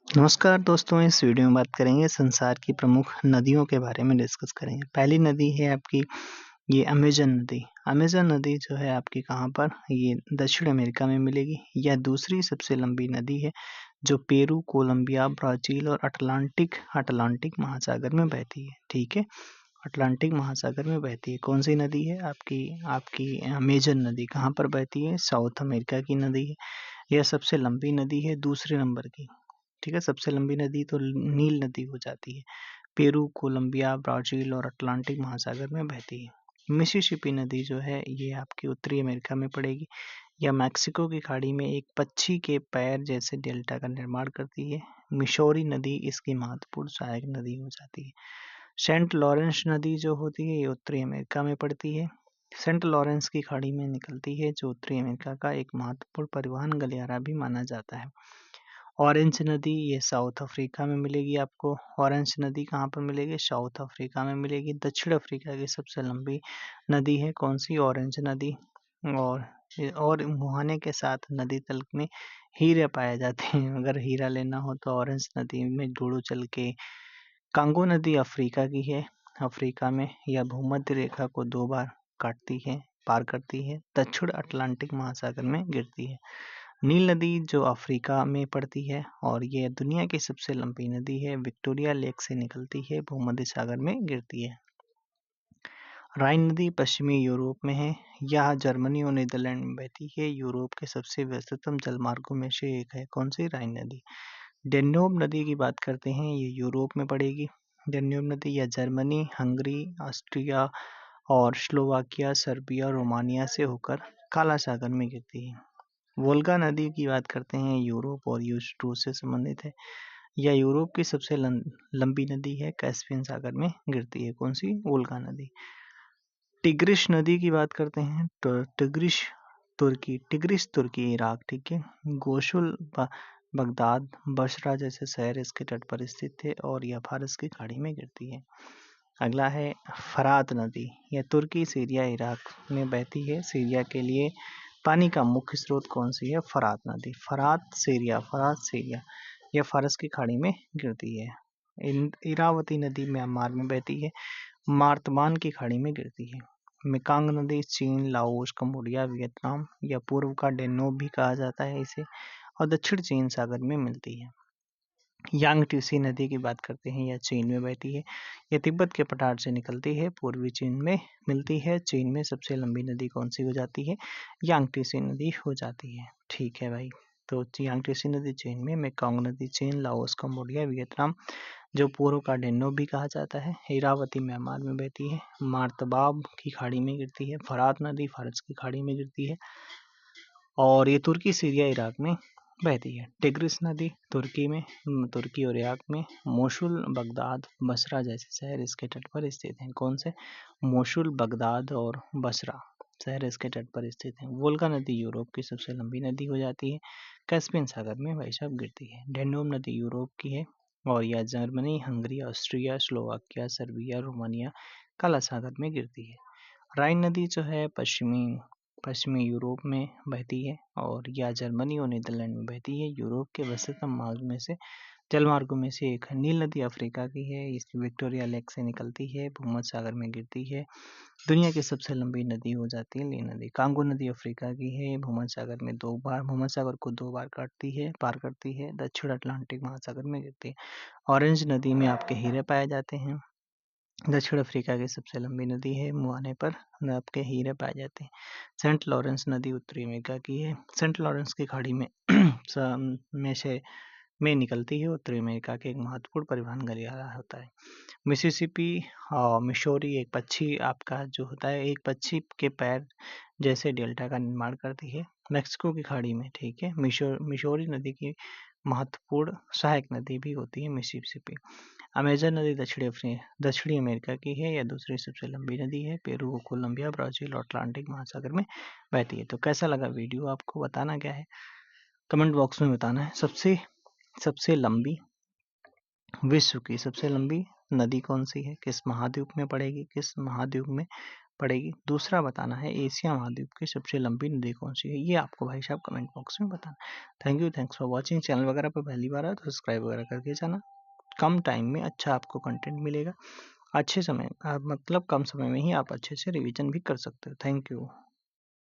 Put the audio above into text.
नमस्कार दोस्तों, इस वीडियो में बात करेंगे संसार की प्रमुख नदियों के बारे में डिस्कस करेंगे। पहली नदी है आपकी ये अमेज़न नदी। अमेज़न नदी जो है आपकी कहाँ पर ये दक्षिण अमेरिका में मिलेगी। यह दूसरी सबसे लंबी नदी है जो पेरू, कोलंबिया, ब्राज़ील और अटलांटिक महासागर में बहती है। ठीक है, अटलांटिक महासागर में बहती है। कौन-सी नदी है? आपकी आपकी अमेज़न नदी। कहाँ पर बहती है? साउथ अमेरिका की नदी है। यह सबसे लंबी नदी है दूसरे नंबर की। ठीक है, सबसे लंबी नदी तो नील नदी हो जाती है। पेरू, कोलंबिया, ब्राज़ील और अटलांटिक महासागर में बहती है। मिसिसिपी नदी जो है ये आपकी उत्तरी अमेरिका में पड़ेगी। यह मैक्सिको की खाड़ी में एक पक्षी के पैर जैसे डेल्टा का निर्माण करती है। मिसौरी नदी इसकी महत्वपूर्ण सहायक नदी हो जाती है। सेंट लॉरेंस नदी जो होती है ये उत्तरी अमेरिका में पड़ती है। सेंट लॉरेंस की खाड़ी में निकलती है जो उत्तरी अमेरिका का एक महत्वपूर्ण परिवहन गलियारा भी माना जाता है। ऑरेंज नदी ये साउथ अफ्रीका में मिलेगी आपको। ऑरेंज नदी कहाँ पर मिलेगी? साउथ अफ्रीका में मिलेगी। दक्षिण अफ्रीका की सबसे लंबी नदी है कौन सी? ऑरेंज नदी। और मुहाने के साथ नदी तल में हीरे पाए जाते हैं। अगर हीरा लेना हो तो ऑरेंज नदी में जुड़ो चल के। कांगो नदी अफ्रीका की है। अफ्रीका में यह भूमध्य रेखा को 2 बार काटती है, पार करती है। दक्षिण अटलांटिक महासागर में गिरती है। नील नदी जो अफ्रीका में पड़ती है और ये दुनिया की सबसे लंबी नदी है। विक्टोरिया लेक से निकलती है, भूमध्य सागर में गिरती है। राइन नदी पश्चिमी यूरोप में है। यह जर्मनी और नीदरलैंड में बहती है। यूरोप के सबसे व्यस्ततम जलमार्गों में से एक है। कौन सी? राइन नदी। डेन्यूब नदी की बात करते हैं, ये यूरोप में पड़ेगी। डेन्यूब नदी या जर्मनी, हंगरी, ऑस्ट्रिया और स्लोवाकिया, सर्बिया, रोमानिया से होकर काला सागर में गिरती है। वोल्गा नदी की बात करते हैं, यूरोप और रूस से संबंधित है। यह यूरोप की सबसे लंबी नदी है, कैस्पियन सागर में गिरती है। कौन सी? वोल्गा नदी। टिग्रिस नदी की बात करते हैं तो टिग्रिस तुर्की इराक, ठीक है। गोशुल बगदाद, बसरा जैसे शहर इसके तट पर स्थित है और यह फारस की खाड़ी में गिरती है। अगला है फरात नदी। यह तुर्की, सीरिया, इराक में बहती है। सीरिया के लिए पानी का मुख्य स्रोत कौन सी है? फरात नदी। फरात सीरिया यह फारस की खाड़ी में गिरती है। इरावती नदी म्यांमार में बहती है। मार्तमान की खाड़ी में गिरती है। मेकांग नदी चीन, लाओस, कंबोडिया, वियतनाम या पूर्व का डेन्यूब भी कहा जाता है इसे और दक्षिण चीन सागर में मिलती है। यांगटीसी नदी की बात करते हैं, यह चीन में बहती है। यह तिब्बत के पठार से निकलती है, पूर्वी चीन में मिलती है। चीन में सबसे लंबी नदी कौन सी हो जाती है? यांगटीसी नदी हो जाती है। ठीक है भाई, तो यांगटीसी नदी चीन में, मेकांग नदी चीन, लाओस, कंबोडिया, वियतनाम जो पूर्व का डेन्यूब भी कहा जाता है। इरावती म्यांमार में बहती है। मार्तबाब की खाड़ी में गिरती है। फरात नदी फारस की खाड़ी में गिरती है और ये तुर्की, सीरिया, इराक में बहती है। टिग्रिस नदी तुर्की में, तुर्की और इराक में। मोसुल, बगदाद, बसरा जैसे शहर इसके तट पर स्थित हैं। कौन से? मोसुल, बगदाद और बसरा शहर इसके तट पर स्थित हैं। वोल्गा नदी यूरोप की सबसे लंबी नदी हो जाती है। कैस्पियन सागर में वह सब गिरती है। डेन्यूब नदी यूरोप की है और यह Germany, Hungary, Austria, Slovakia, Serbia, Romania, काला सागर में गिरती है। राइन नदी जो है पश्चिमी यूरोप में बहती है और यह जर्मनी और नीदरलैंड में बहती है। यूरोप के व्यस्ततम मार्ग में से जलमार्गों में से एक है। नील नदी अफ्रीका की है, इस विक्टोरिया लेक से निकलती है, भूमध्य सागर में गिरती है। दुनिया की सबसे लंबी नदी हो जाती है नील नदी। कांगो नदी अफ्रीका की है, भूमध्य सागर में भूमध्य सागर को 2 बार काटती है, पार करती है। दक्षिण अटलांटिक महासागर में गिरती है। ऑरेंज नदी में आपके हीरे पाए जाते हैं। दक्षिण अफ्रीका की सबसे लंबी नदी है, मुहाने पर आपके हीरे पाए जाते हैं। सेंट लॉरेंस नदी उत्तरी अमेरिका की है। सेंट लॉरेंस की खाड़ी में में निकलती है। उत्तरी अमेरिका के एक महत्वपूर्ण परिवहन गलियारा होता है। मिसिसिपी और मिसौरी एक पक्षी आपका जो होता है, एक पक्षी के पैर जैसे डेल्टा का निर्माण करती है मैक्सिको की खाड़ी में, ठीक है। मिसौरी नदी की महत्वपूर्ण सहायक नदी भी होती है मिसिसिपी। अमेजन नदी दक्षिणी अमेरिका की है, यह दूसरी सबसे लंबी नदी है। पेरू, कोलंबिया, ब्राजील और अटलांटिक महासागर में बहती है। तो कैसा लगा वीडियो? आपको बताना क्या है, कमेंट बॉक्स में बताना है। सबसे लंबी विश्व की सबसे लंबी नदी कौन सी है? किस महाद्वीप में पड़ेगी? किस महाद्वीप में पड़ेगी। दूसरा बताना है एशिया महाद्वीप की सबसे लंबी नदी कौन सी है, ये आपको भाई साहब कमेंट बॉक्स में बताना। Thank you, thanks for watching. Channel वगैरह पर पहली बार आए तो सब्सक्राइब वगैरह करके जाना। कम टाइम में अच्छा आपको कंटेंट मिलेगा, अच्छे समय मतलब कम समय में ही आप अच्छे से रिवीजन भी कर सकते हो। Thank you.